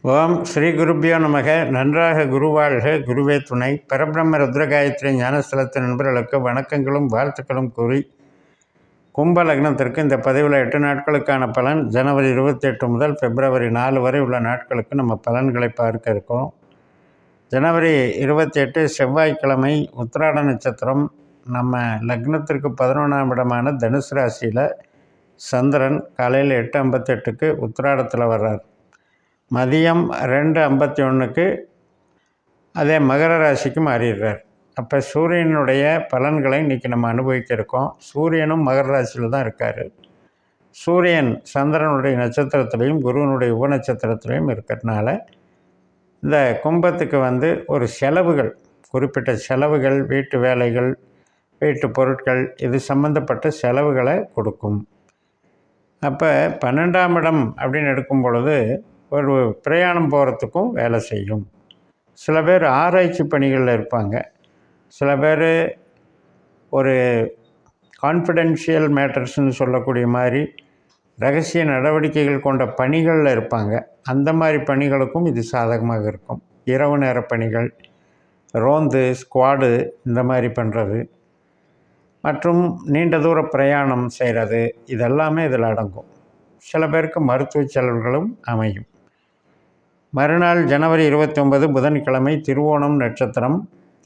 ஓம் ஸ்ரீ குருப்பியோ நமக. நன்றாக குருவாழ்க, குருவே துணை. பரபிரம்ம ருத்ரகாயத்ரி ஞானஸ்தலத்து நண்பர்களுக்கு வணக்கங்களும் வாழ்த்துக்களும் கூறி, கும்ப லக்னத்திற்கு இந்த பதிவில் 8 நாட்களுக்கான பலன், ஜனவரி 28 முதல் பிப்ரவரி 4 வரை உள்ள நாட்களுக்கு நம்ம பலன்களை பார்க்க இருக்கோம். ஜனவரி 28 செவ்வாய்க்கிழமை, உத்திராட நட்சத்திரம். நம்ம லக்னத்திற்கு 11ஆம் இடமான தனுசு ராசியில் சந்திரன் காலையில் 8:58க்கு உத்திராடத்தில் வர்றார். மதியம் 2:51க்கு அதே மகர ராசிக்கு மாறிடுறார். அப்போ சூரியனுடைய பலன்களை இன்றைக்கி நம்ம அனுபவிக்க இருக்கோம். சூரியனும் மகர ராசியில் தான் இருக்கார். சூரியன் சந்திரனுடைய நட்சத்திரத்திலையும் குருவனுடைய உப நட்சத்திரத்திலையும் இருக்கிறதுனால இந்த கும்பத்துக்கு ஒரு செலவுகள், குறிப்பிட்ட செலவுகள், வீட்டு வேலைகள், வீட்டு பொருட்கள், இது சம்பந்தப்பட்ட செலவுகளை கொடுக்கும். அப்போ 12ஆம் இடம் அப்படின்னு எடுக்கும் பொழுது ஒரு பிரயாணம் போகிறதுக்கும் வேலை செய்யும். சில பேர் ஆராய்ச்சி பணிகளில் இருப்பாங்க. சில பேர் ஒரு கான்ஃபிடென்ஷியல் மேட்டர்ஸ்னு சொல்லக்கூடிய மாதிரி ரகசிய நடவடிக்கைகள் கொண்ட பணிகளில் இருப்பாங்க. அந்த மாதிரி பணிகளுக்கும் இது சாதகமாக இருக்கும். இரவு நேர பணிகள், ரோந்து, ஸ்குவாடு, இந்த மாதிரி பண்ணுறது மற்றும் நீண்ட தூர பிரயாணம் செய்கிறது, இதெல்லாமே இதில் அடங்கும். சில பேருக்கு மருத்துவ செலவுகளும் அமையும். மறுநாள் ஜனவரி 29 புதன்கிழமை, திருவோணம் நட்சத்திரம்.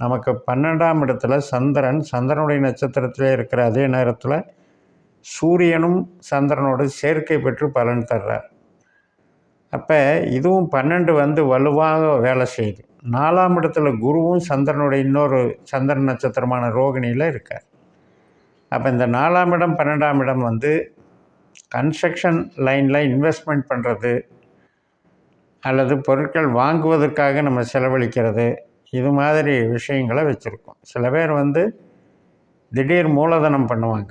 நமக்கு 12ஆம் இடத்துல சந்திரனுடைய நட்சத்திரத்திலே இருக்கிற அதே நேரத்தில் சூரியனும் சந்திரனோடு சேர்க்கை பெற்று பலன் தர்றார். அப்போ இதுவும் 12 வலுவாக வேலை செய்யுது. 4ஆம் இடத்துல குருவும் சந்திரனுடைய இன்னொரு சந்திரன் நட்சத்திரமான ரோகிணியில் இருக்கார். அப்போ இந்த 4ஆம் இடம் 12ஆம் இடம் கன்ஸ்ட்ரக்ஷன் லைனில் இன்வெஸ்ட்மெண்ட் பண்ணுறது அல்லது பொருட்கள் வாங்குவதற்காக நம்ம செலவழிக்கிறது, இது மாதிரி விஷயங்களை வச்சுருக்கோம். சில பேர் திடீர் மூலதனம் பண்ணுவாங்க.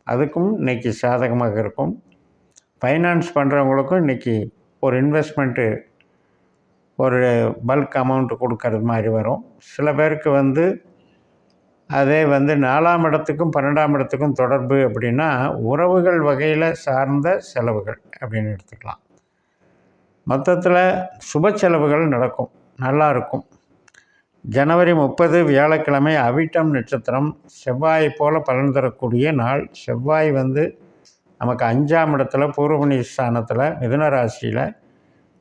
அதுக்கும் இன்றைக்கி சாதகமாக இருக்கும். ஃபைனான்ஸ் பண்ணுறவங்களுக்கும் இன்றைக்கி ஒரு இன்வெஸ்ட்மெண்ட்டு, ஒரு பல்க் அமௌண்ட்டு கொடுக்கறது மாதிரி வரும். சில பேருக்கு அதே 4ஆம் இடத்துக்கும் 12ஆம் இடத்துக்கும் தொடர்பு அப்படின்னா உறவுகள் வகையில் சார்ந்த செலவுகள் அப்படின்னு எடுத்துக்கலாம். மொத்தத்தில் சுப செலவுகள் நடக்கும், நல்லாயிருக்கும். ஜனவரி 30 வியாழக்கிழமை, அவிட்டம் நட்சத்திரம். செவ்வாய் போல் பலன் தரக்கூடிய நாள். செவ்வாய் நமக்கு 5ஆம் இடத்துல பூர்வபுண்ணிய ஸ்தானத்தில் மிதுன ராசியில்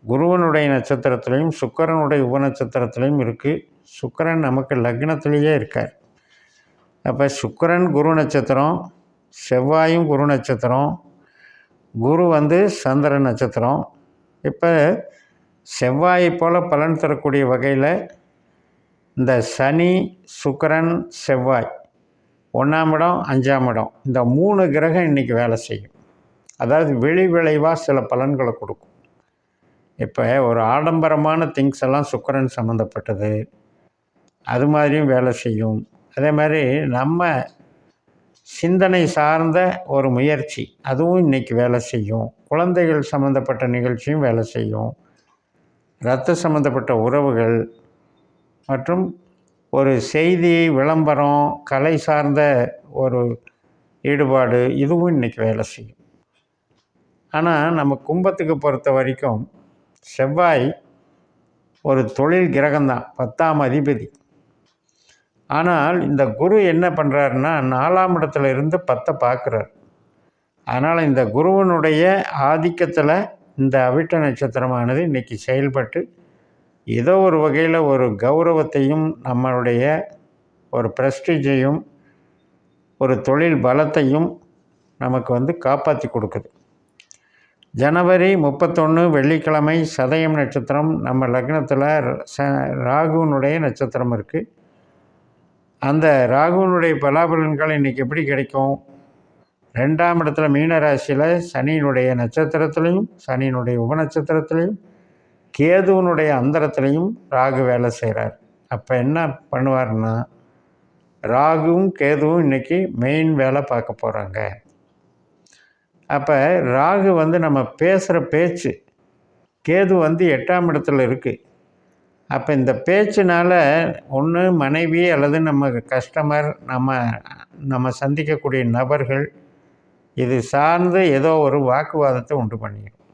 குருவனுடைய நட்சத்திரத்திலையும் சுக்கிரனுடைய உப நட்சத்திரத்திலையும் இருக்குது. சுக்கிரன் நமக்கு லக்னத்திலேயே இருக்கார். அப்போ சுக்கிரன் குரு நட்சத்திரம், செவ்வாயும் குரு நட்சத்திரம், குரு சந்திரன் நட்சத்திரம். இப்போ செவ்வாயை போல் பலன் தரக்கூடிய வகையில் இந்த சனி, சுக்கிரன், செவ்வாய் 1ஆம் இடம் 5ஆம் இடம், இந்த 3 கிரகம் இன்றைக்கி வேலை செய்யும். அதாவது வெளி விளைவாக சில பலன்களை கொடுக்கும். இப்போ ஒரு ஆடம்பரமான திங்ஸ் எல்லாம் சுக்கிரன் சம்மந்தப்பட்டது, அது மாதிரியும் வேலை செய்யும். அதே மாதிரி நம்ம சிந்தனை சார்ந்த ஒரு முயற்சி, அதுவும் இன்றைக்கி வேலை செய்யும். குழந்தைகள் சம்மந்தப்பட்ட நிகழ்ச்சியும் வேலை செய்யும். இரத்த சம்மந்தப்பட்ட உறவுகள் மற்றும் ஒரு செய்தி, விளம்பரம், கலை சார்ந்த ஒரு ஈடுபாடு, இதுவும் இன்றைக்கி வேலை செய்யும். ஆனால் நம்ம கும்பத்துக்கு பொறுத்த வரைக்கும் செவ்வாய் ஒரு தொழில் கிரகம்தான், 10ஆம் அதிபதி. ஆனால் இந்த குரு என்ன பண்ணுறாருன்னா 4ஆம் இடத்துல இருந்து 10 பார்க்குறார். அதனால் இந்த குருவனுடைய ஆதிக்கத்தில் இந்த அவிட்ட நட்சத்திரமானது இன்றைக்கி செயல்பட்டு ஏதோ ஒரு வகையில் ஒரு கௌரவத்தையும், நம்மளுடைய ஒரு ப்ரெஸ்டீஜையும், ஒரு தொழில் பலத்தையும் நமக்கு காப்பாற்றி கொடுக்குது. ஜனவரி 31 வெள்ளிக்கிழமை, சதயம் நட்சத்திரம். நம்ம லக்னத்தில் ராகுனுடைய நட்சத்திரம் இருக்குது. அந்த ராகுனுடைய பலாபலன்கள் இன்றைக்கி எப்படி கிடைக்கும்? 2ஆம் இடத்துல மீன ராசியில் சனியினுடைய நட்சத்திரத்திலையும், சனியினுடைய உப நட்சத்திரத்திலையும், கேதுவனுடைய அந்தரத்திலையும் ராகு வேலை செய்கிறார். அப்போ என்ன பண்ணுவார்னா, ராகுவும் கேதுவும் இன்றைக்கி மெயின் வேலை பார்க்க போகிறாங்க. அப்போ ராகு நம்ம பேசுகிற பேச்சு, கேது 8ஆம் இடத்துல இருக்குது. அப்போ இந்த பேச்சினால் ஒன்று மனைவி அல்லது நம்ம கஸ்டமர், நம்ம சந்திக்கக்கூடிய நபர்கள், இது சார்ந்து ஏதோ ஒரு வாக்குவாதத்தை உண்டு பண்ணிடும்.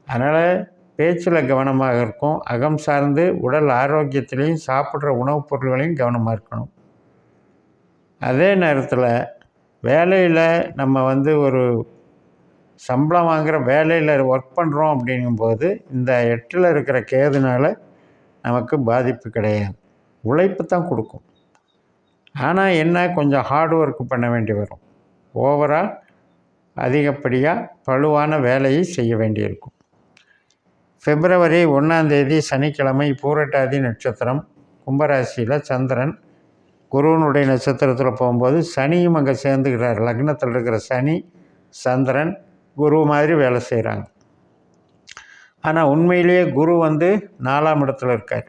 அதனால் பேச்சில் கவனமாக இருக்கும். அகம் சார்ந்து உடல் ஆரோக்கியத்திலையும் சாப்பிட்ற உணவுப் பொருள்களையும் கவனமாக இருக்கணும். அதே நேரத்தில் வேலையில் நம்ம ஒரு சம்பளம் வாங்குகிற வேலையில் ஒர்க் பண்ணுறோம் அப்படிங்கும்போது இந்த 8ல் இருக்கிற கேதுனால் நமக்கு பாதிப்பு கிடையாது. உழைப்பு தான் கொடுக்கும். ஆனால் என்ன, கொஞ்சம் ஹார்ட் ஒர்க் பண்ண வேண்டி வரும். ஓவராக அதிகப்படியாக பளுவான வேலையை செய்ய வேண்டியிருக்கும். பிப்ரவரி 1 சனிக்கிழமை பூரட்டாதி நட்சத்திரம், கும்பராசியில் சந்திரன் குருவனுடைய நட்சத்திரத்தில் போகும்போது சனியும் அங்கே சேர்ந்துக்கிறார். லக்னத்தில் இருக்கிற சனி சந்திரன் குரு மாதிரி வேலை செய்கிறாங்க. ஆனால் உண்மையிலேயே குரு 4ஆம் இடத்துல இருக்கார்.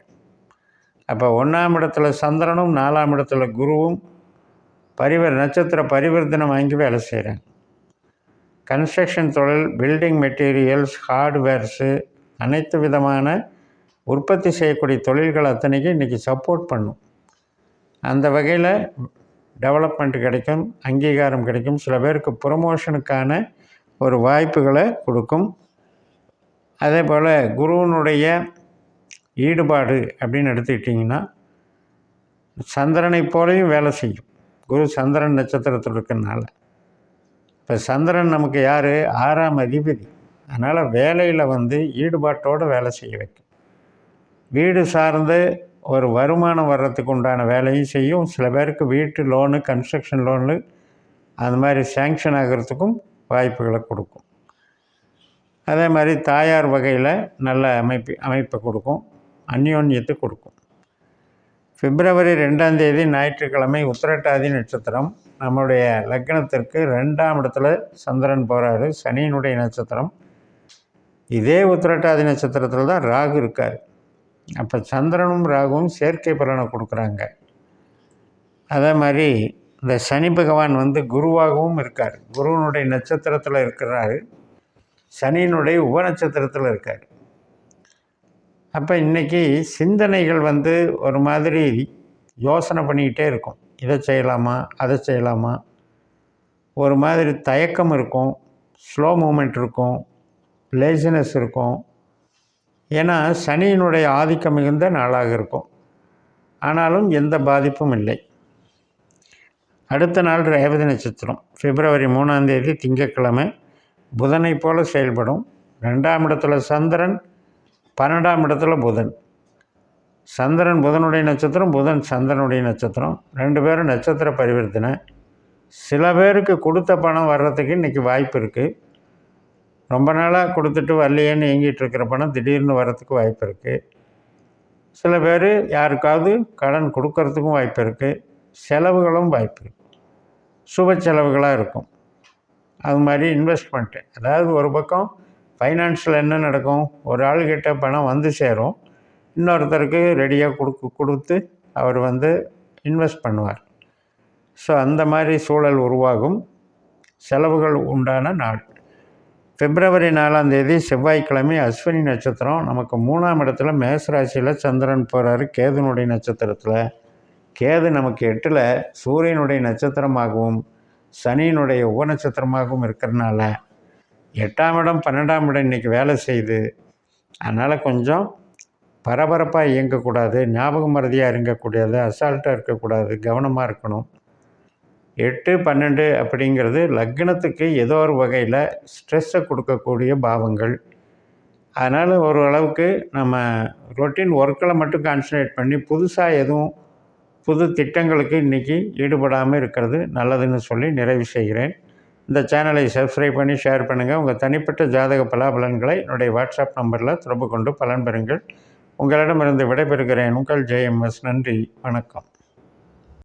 அப்போ 1ஆம் இடத்துல சந்திரனும் 4ஆம் இடத்துல குருவும் நட்சத்திர பரிவர்த்தனை வாங்கி வேலை செய்கிறாங்க. கன்ஸ்ட்ரக்ஷன் தொழில், பில்டிங் மெட்டீரியல்ஸ், ஹார்ட்வேர்ஸு, அனைத்து விதமான உற்பத்தி செய்யக்கூடிய தொழில்கள் அத்தனைக்கும் இன்றைக்கி சப்போர்ட் பண்ணும். அந்த வகையில் டெவலப்மெண்ட் கிடைக்கும், அங்கீகாரம் கிடைக்கும். சில பேருக்கு ப்ரொமோஷனுக்கான ஒரு வாய்ப்புகளை கொடுக்கும். அதே போல் குருவனுடைய ஈடுபாடு அப்படின்னு எடுத்துக்கிட்டிங்கன்னா சந்திரனை போலையும் வேலை செய்யும். குரு சந்திரன் நட்சத்திரத்தில் இருக்கிறதுனால இப்போ சந்திரன் நமக்கு யார், 6ஆம் அதிபதி. அதனால் வேலையில் ஈடுபாட்டோடு வேலை செய்ய வைக்கும். வீடு சார்ந்து ஒரு வருமானம் வர்றதுக்கு உண்டான வேலையும் செய்யும். சில பேருக்கு வீட்டு லோனு, கன்ஸ்ட்ரக்ஷன் லோனு அந்த மாதிரி சேங்ஷன் ஆகிறதுக்கும் வாய்ப்புகளை கொடுக்கும். அதே மாதிரி தாயார் வகையில் நல்ல அமைப்பை கொடுக்கும், அந்யோன்யத்தை கொடுக்கும். பிப்ரவரி 2 ஞாயிற்றுக்கிழமை உத்திரட்டாதி நட்சத்திரம், நம்முடைய லக்னத்திற்கு 2ஆம் இடத்துல சந்திரன் போகிறாரு. சனியினுடைய நட்சத்திரம். இதே உத்திரட்டாதி நட்சத்திரத்தில் தான் ராகு இருக்கார். அப்போ சந்திரனும் ராகுவும் சேர்க்கை பலனை கொடுக்குறாங்க. அதே மாதிரி இந்த சனி பகவான் குருவாகவும் இருக்கார். குருவனுடைய நட்சத்திரத்தில் இருக்கிறாரு, சனியினுடைய உபநட்சத்திரத்தில் இருக்கார். அப்போ இன்றைக்கி சிந்தனைகள் ஒரு மாதிரி யோசனை பண்ணிக்கிட்டே இருக்கும். இதை செய்யலாமா, அதை செய்யலாமா, ஒரு மாதிரி தயக்கம் இருக்கும், ஸ்லோ மூமெண்ட் இருக்கும், லேசினஸ் இருக்கும். ஏன்னா சனியினுடைய ஆதிக்கம் மிகுந்த நாளாக இருக்கும். ஆனாலும் எந்த பாதிப்பும் இல்லை. அடுத்த நாள் ரேவதி நட்சத்திரம், பிப்ரவரி 3 திங்கட்கிழமை. புதனை போல செயல்படும். 2ஆம் இடத்துல சந்திரன், 12ஆம் இடத்துல புதன். சந்திரன் புதனுடைய நட்சத்திரம், புதன் சந்திரனுடைய நட்சத்திரம். 2 பேரும் நட்சத்திர பரிவர்த்தனை. சில பேருக்கு கொடுத்த பணம் வர்றதுக்கு இன்றைக்கி வாய்ப்பு இருக்குது. ரொம்ப நாளாக கொடுத்துட்டு வரலையேன்னு ஏங்கிட்டு இருக்கிற பணம் திடீர்னு வர்றதுக்கு வாய்ப்பு இருக்குது. சில பேர் யாருக்காவது கடன் கொடுக்கறதுக்கும் வாய்ப்பு இருக்குது. செலவுகளும் வாய்ப்பு இருக்குது. சுப செலவுகளாக இருக்கும். அது மாதிரி இன்வெஸ்ட்மெண்ட்டு, அதாவது ஒரு பக்கம் ஃபைனான்ஸில் என்ன நடக்கும், ஒரு ஆள்கிட்ட பணம் சேரும், இன்னொருத்தருக்கு ரெடியாக கொடுத்து அவர் இன்வெஸ்ட் பண்ணுவார். ஸோ அந்த மாதிரி சூழல் உருவாகும். செலவுகள் உண்டான நாள். பிப்ரவரி 4 செவ்வாய்க்கிழமை அஸ்வினி நட்சத்திரம். நமக்கு 3ஆம் இடத்துல மேசராசியில் சந்திரன் போகிறாரு, கேதுனுடைய நட்சத்திரத்தில். கேது நமக்கு 8ல் சூரியனுடைய நட்சத்திரமாகவும் சனியினுடைய உபநட்சத்திரமாகவும் இருக்கிறதுனால 8ஆம் இடம் 12ஆம் இடம் இன்றைக்கி வேலை செய்யுது. அதனால் கொஞ்சம் பரபரப்பாக இயங்கக்கூடாது, ஞாபகம் மறதியாக இருக்கக்கூடாது, அசால்ட்டாக இருக்கக்கூடாது, கவனமாக இருக்கணும். 8, 12 அப்படிங்கிறது லக்னத்துக்கு ஏதோ ஒரு வகையில் ஸ்ட்ரெஸ்ஸை கொடுக்கக்கூடிய பாவங்கள். அதனால் ஓரளவுக்கு நம்ம ரொட்டீன் ஒர்க்கில் மட்டும் கான்சன்ட்ரேட் பண்ணி புதுசாக எதுவும் புது திட்டங்களுக்கு இன்றைக்கி ஈடுபடாமல் இருக்கிறது நல்லதுன்னு சொல்லி நிறைவு செய்கிறேன். இந்த சேனலை சப்ஸ்கிரைப் பண்ணி ஷேர் பண்ணுங்கள். உங்கள் தனிப்பட்ட ஜாதக பலாபலன்களை என்னுடைய வாட்ஸ்அப் நம்பரில் தொடர்பு கொண்டு பலன் பெறுங்கள். உங்களிடமிருந்து விடைபெறுகிறேன். உங்கள் JMS. நன்றி, வணக்கம்.